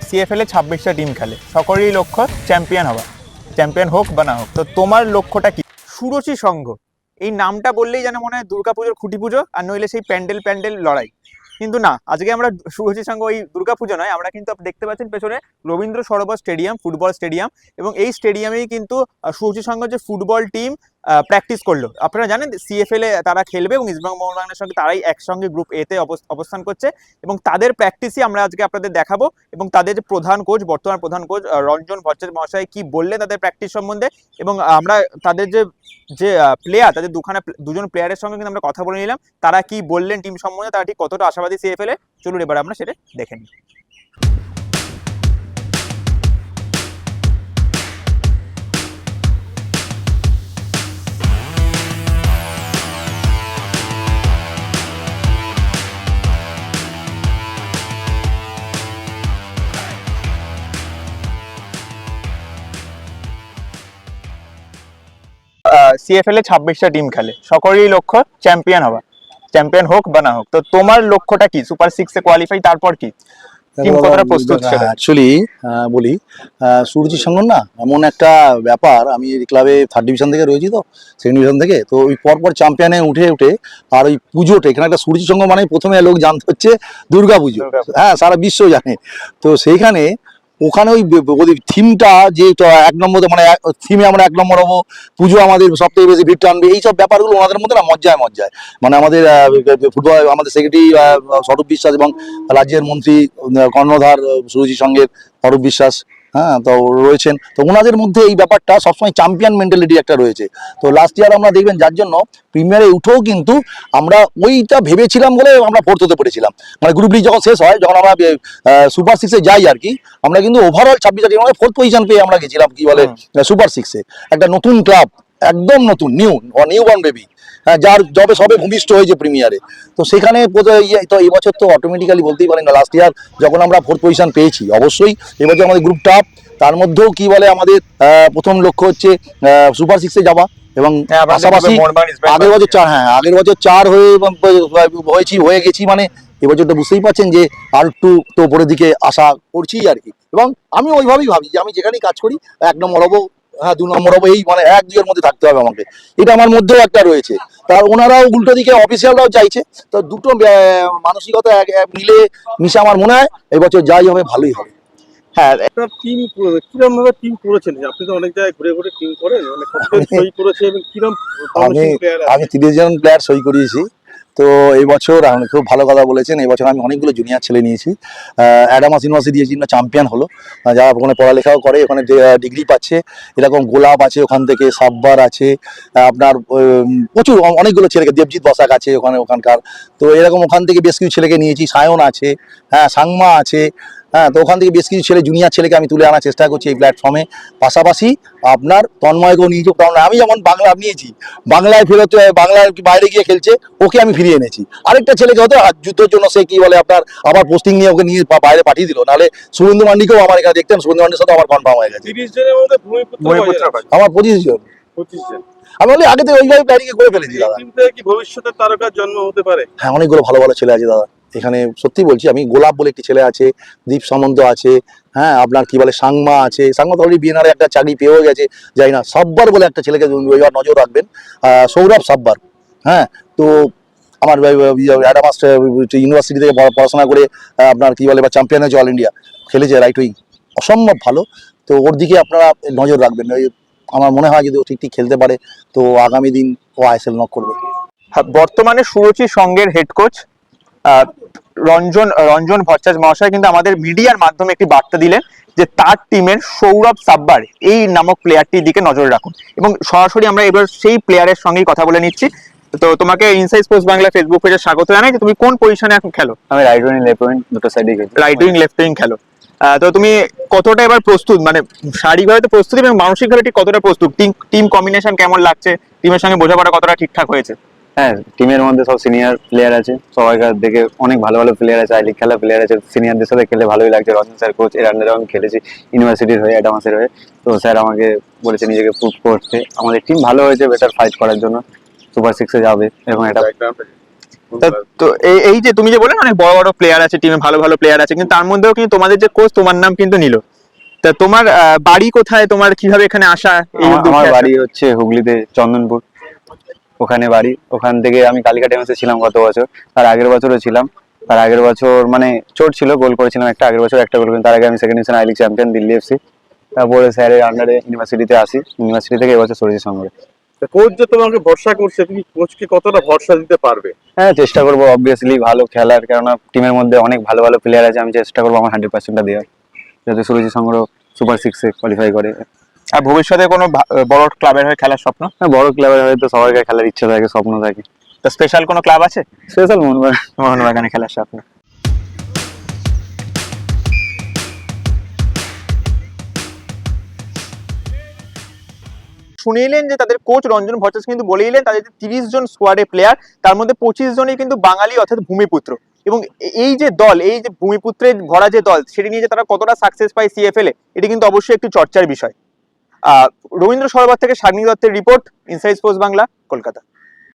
CFL এ 26টা team খেলে, সকলেরই লক্ষ্য চ্যাম্পিয়ন হওয়া, চ্যাম্পিয়ন হোক বা না হোক। তো তোমার লক্ষ্যটা কি? সুরুচি সংঘ, এই নামটা বললেই যেন মনে হয় দুর্গাপুজোর খুঁটি পুজো, আর নইলে সেই প্যান্ডেল প্যান্ডেল লড়াই। কিন্তু না, আজকে আমরা সুরুচি সংঘ ওই দুর্গাপুজো নয়, আমরা কিন্তু দেখতে পাচ্ছেন পেছনে Rabindra Sarobar stadium, football stadium, এবং এই স্টেডিয়ামেই কিন্তু সুরুচি সংঘ যে ফুটবল টিম প্র্যাকটিস করলো। আপনারা জানেন সিএফএল এ তারা খেলবে এবং ইস্টবেঙ্গল মোহনবাগানের সঙ্গে তারাই একসঙ্গে গ্রুপ এ তে অবস্থান করছে, এবং তাদের প্র্যাকটিসই আমরা আজকে আপনাদের দেখাবো। এবং তাদের যে প্রধান কোচ, বর্তমান প্রধান কোচ রঞ্জন ভট্টাচার্য মহাশয় কি বললেন তাদের প্র্যাকটিস সম্বন্ধে, এবং আমরা তাদের যে যে প্লেয়ার, তাদের দুজন প্লেয়ারের সঙ্গে কিন্তু আমরা কথা বলে নিলাম, তারা কি বললেন টিম সম্বন্ধে, তারা ঠিক কতটা আশাবাদী সিএফএল এ। চলুন এবার আমরা সেটা দেখে নিই। সিএফএল এ 26টা টিম খেলে, সকলেরই লক্ষ্য চ্যাম্পিয়ন হওয়া, চ্যাম্পিয়ন হোক বা না হোক। তো তোমার লক্ষ্যটা কি? সুপার 6 এ কোয়ালিফাই, তারপর কি? টিম কতটা প্রস্তুত সেটা অ্যাকচুয়ালি বলি, সুরুচি সংঘ না এমন একটা ব্যাপার, আমি ক্লাবে 3rd ডিভিশন থেকে রয়েছি, তো 2nd ডিভিশন থেকে, তো ওই পরপর চ্যাম্পিয়নে উঠে উঠে আর ওই পুজোটা এখানে একটা সুরুচি সংঘ মানে প্রথমে লোক জানতে হচ্ছে দুর্গা পুজো, হ্যাঁ সারা বিশ্ব জানে। তো সেইখানে ওখানে ওই থিমটা যে 1 নম্বর, মানে থিমে আমরা 1 নম্বর হবো, পুজো আমাদের সব থেকে বেশি ভিড় টানবে, এইসব ব্যাপারগুলো ওনাদের মধ্যে না মজ্জায় মজ্জায়। মানে আমাদের ফুটবল আমাদের সেক্রেটারি স্বরূপ বিশ্বাস এবং রাজ্যের মন্ত্রী কর্ণধার সুরুচি সংঘের অরূপ বিশ্বাস, হ্যাঁ তো রয়েছেন, তো ওনাদের মধ্যে এই ব্যাপারটা সবসময় চ্যাম্পিয়ন মেন্টালিটি একটা রয়েছে। তো লাস্ট ইয়ার আমরা দেখবেন, যার জন্য প্রিমিয়ারে উঠেও কিন্তু আমরা ওইটা ভেবেছিলাম বলে আমরা 4th হতে পেরেছিলাম। মানে গ্রুপ লিগ যখন শেষ হয়, যখন আমরা সুপার 6-এ যাই আর কি, আমরা কিন্তু ওভারঅল 26টা টিম 4th পজিশন পেয়ে আমরা গেছিলাম কি বলে সুপার 6-এ। একটা নতুন ক্লাব, একদম নতুন, নিউ বর্ন বেবি, যার জবে সবে ভূমিষ্ঠ হয়েছে প্রিমিয়ারে। তো সেখানে তো এই বছর তো অটোমেটিক্যালি বলতেই পারেন না, লাস্ট ইয়ার যখন আমরা 4th পজিশন পেয়েছি, অবশ্যই এবছর আমাদের গ্রুপ টপ, তার মধ্যেও কি বলে আমাদের প্রথম লক্ষ্য হচ্ছে সুপার 6-এ যাওয়া, এবং পাশাপাশি আগের বছর 4, হ্যাঁ আগের বছর 4 হয়ে গেছি, মানে এবছরটা বুঝতেই পারছেন যে আর একটু তো উপরের দিকে আশা করছি আর কি। এবং আমি ওইভাবেই ভাবি যে আমি যেখানেই কাজ করি 1 নম্বর হবো, হ্যাঁ 2 নম্বর হবো, এই মানে 1-2 এর মধ্যে থাকতে হবে আমাকে, এটা আমার মধ্যেও একটা রয়েছে। তার ওনারাও উল্টো দিকে অফিসিয়ালরাও চাইছে, তো দুটো মানসিকতা মিলে মিশে আমার মনে হয় এবছর যাই হবে ভালোই হবে। হ্যাঁ, একটা টিম কিরকম ভাবে টিম করেছেন? আপনি তো অনেক জায়গায় ঘুরে ঘুরে টিম করেন, মানে কতজন সই করেছে এবং কিরকম আমি 30 জন প্লেয়ার সই করিয়েছি। তো এই বছর আপনি খুব ভালো কথা বলেছেন, এই বছর আমি অনেকগুলো জুনিয়র ছেলে নিয়েছি। অ্যাডামাস ইউনিভার্সিটি চ্যাম্পিয়ন হলো, যারা ওখানে পড়ালেখাও করে, ওখানে ডিগ্রি পাচ্ছে, এরকম গোলাপ আছে ওখান থেকে, সাব্বার আছে, আপনার প্রচুর অনেকগুলো ছেলেকে, দেবজিৎ বসাক আছে ওখানকার। তো এরকম ওখান থেকে বেশ কিছু ছেলেকে নিয়েছি, সায়ন আছে, হ্যাঁ সাংমা আছে, হ্যাঁ তো ওখান থেকে বেশ কিছু জুনিয়র ছেলেকে আমি তুলে আনার চেষ্টা করছি এই প্ল্যাটফর্মে। পাশাপাশি আপনার তন্ময়কেও নিয়েছি, কারণ আমি যেমন বাংলা নিয়েছি, বাংলায় ফেরত বাংলার বাইরে গিয়ে খেলছে, ওকে আমি ফিরিয়ে এনেছি। আরেকটা ছেলেকে হয়তো যুদ্ধের জন্য সে কি বলে আপনার আবার পোস্টিং নিয়ে ওকে নিয়ে বাইরে পাঠিয়ে দিল, নাহলে শুভেন্দু মান্ডিকেও আমার এখানে দেখতেন, শুভেন্দু মান্ডির সাথে আমার কনফার্ম হয়ে গেছে। 30 জনের মধ্যে আমার 25 জন। আমি বলি আগে থেকে ওইভাবে প্ল্যানিং করে ফেলেছি দাদা। টিম থেকে কি ভবিষ্যতে তারকার জন্ম হতে পারে? হ্যাঁ অনেকগুলো ভালো ভালো ছেলে আছে দাদা এখানে, সত্যি বলছি। আমি গোলাপ বলে একটি ছেলে আছে, দীপ সামন্ত আছে, হ্যাঁ আপনার কি বলে সাংমা আছে, সাংমা তো অলরেডি বিএনআর একটা চাকরি পেয়েও গেছে, যাই না। সাব্বার বলে একটা ছেলেকে নজর রাখবেন, সৌরভ সাব্বার, হ্যাঁ। তো আমার অ্যাডামাস ইউনিভার্সিটি থেকে পড়াশোনা করে আপনার কি বলে বা চ্যাম্পিয়ন হয়েছে, অল ইন্ডিয়া খেলেছে, রাইট উইং, অসম্ভব ভালো। তো ওর দিকে আপনারা নজর রাখবেন, আমার মনে হয় যদি ও ঠিক খেলতে পারে তো আগামী দিন ও আইএসএল নক করবে। বর্তমানে সুরুচি সংঘের হেড কোচ রঞ্জন ভট্টাচার্য মহাশয় কিন্তু আমাদের মিডিয়ার মাধ্যমে একটি বার্তা দিলেন যে তার টিমের সৌরভ সাব্বার এই নামক প্লেয়ারটির দিকে নজর রাখুন, এবং সরাসরি আমরা এবার সেই প্লেয়ারের সঙ্গেই কথা বলে নিচ্ছি। তো তোমাকে ইনসাইড স্পোর্টস বাংলা ফেসবুক পেজে স্বাগত জানাই। যে তুমি কোন পজিশনে এখন খেলো? আমি রাইট উইং লেফট উইং দুটো সাইডে খেলি। রাইট উইং লেফট উইং খেলো। তো তুমি কতটা এবার প্রস্তুত, মানে শারীরিকভাবে তো প্রস্তুত এবং মানসিকভাবে ঠিক কতটা প্রস্তুত? টিম কম্বিনেশন কেমন লাগছে? টিমের সঙ্গে বোঝাপড়া কতটা ঠিকঠাক হয়েছে? হ্যাঁ, টিমের মধ্যে সব সিনিয়র প্লেয়ার আছে, সবাইকার দেখে অনেক ভালো ভালো প্লেয়ার আছে, আই লিগ খেলা প্লেয়ার আছে, সিনিয়রদের সাথে খেলে ভালোই লাগছে। রঞ্জন স্যার কোচ, এর আন্ডারে আমি খেলেছি ইউনিভার্সিটির হয়ে, অ্যাডামাসের হয়ে। তো স্যার আমাকে বলেছে নিজেকে প্রুভ করতে। আমাদের টিম ভালো হয়েছে, বেটার ফাইট করার জন্য সুপার 6-এ যাবে এরকম একটা। তো এই যে তুমি যে বললে না, অনেক বড় বড় প্লেয়ার আছে টিমে, ভালো ভালো প্লেয়ার আছে, কিন্তু তার মধ্যেও কিন্তু তোমাদের যে কোচ, তোমার নাম কিন্তু নিল। তা তোমার বাড়ি কোথায়, তোমার কিভাবে এখানে আসা? এই আমার উদ্যোগে আমার আসা? বাড়ি হচ্ছে হুগলিতে চন্দনপুর, ওখানে বাড়ি। ওখান থেকে আমি কালিকা টেনিসে ছিলাম গত বছর, তার আগের বছরও ছিলাম। তার আগের বছর মানে চোট ছিল, গোল করেছিলাম একটা, আগের বছর একটা গোল করেছিলাম। তার আগে আমি second division I league champion Delhi FC. তারপরে স্যারের আন্ডারে ইউনিভার্সিটিতে আসি, ইউনিভার্সিটি থেকে এবছর সরেছি সঙ্গে। কোচ যে তোমাকে ভরসা করছে, তুমি কোচকে কতটা ভরসা দিতে পারবে? হ্যাঁ, চেষ্টা করবো অবভিয়াসলি ভালো খেলার, কেননা টিমের মধ্যে অনেক ভালো ভালো প্লেয়ার আছে। আমি চেষ্টা করবো আমার 100%টা দেওয়ার, যাতে সুরজিৎ সংগ্রহ সুপার সিক্সে কোয়ালিফাই করে। আর ভবিষ্যতে কোনো বড় ক্লাবের হয়ে খেলার স্বপ্ন? হ্যাঁ, বড় ক্লাবের হয়তো সবাইকার খেলার ইচ্ছা থাকে, স্বপ্ন থাকে। তো স্পেশাল কোনো ক্লাব আছে? স্পেশাল মোহনবাগান। মোহনবাগানে খেলার স্বপ্ন। শুনিলেন যে তাদের কোচ রঞ্জন ভট্টাচার্য কিন্তু বলেইলেন তাদের যে 30 জন স্কোয়াডে প্লেয়ার, তার মধ্যে 25 জনই কিন্তু বাঙালি, অর্থাৎ ভূমিপুত্র। এবং এই যে দল, এই যে ভূমিপুত্রের ভরা যে দল, সেটি নিয়ে যে তারা কতটা সাকসেস পায় সিএফএল এ, এটি কিন্তু অবশ্যই একটি চর্চার বিষয়। রবীন্দ্র সরোবর থেকে শাগ্নি দত্তের report, inside sports Bangla, Kolkata.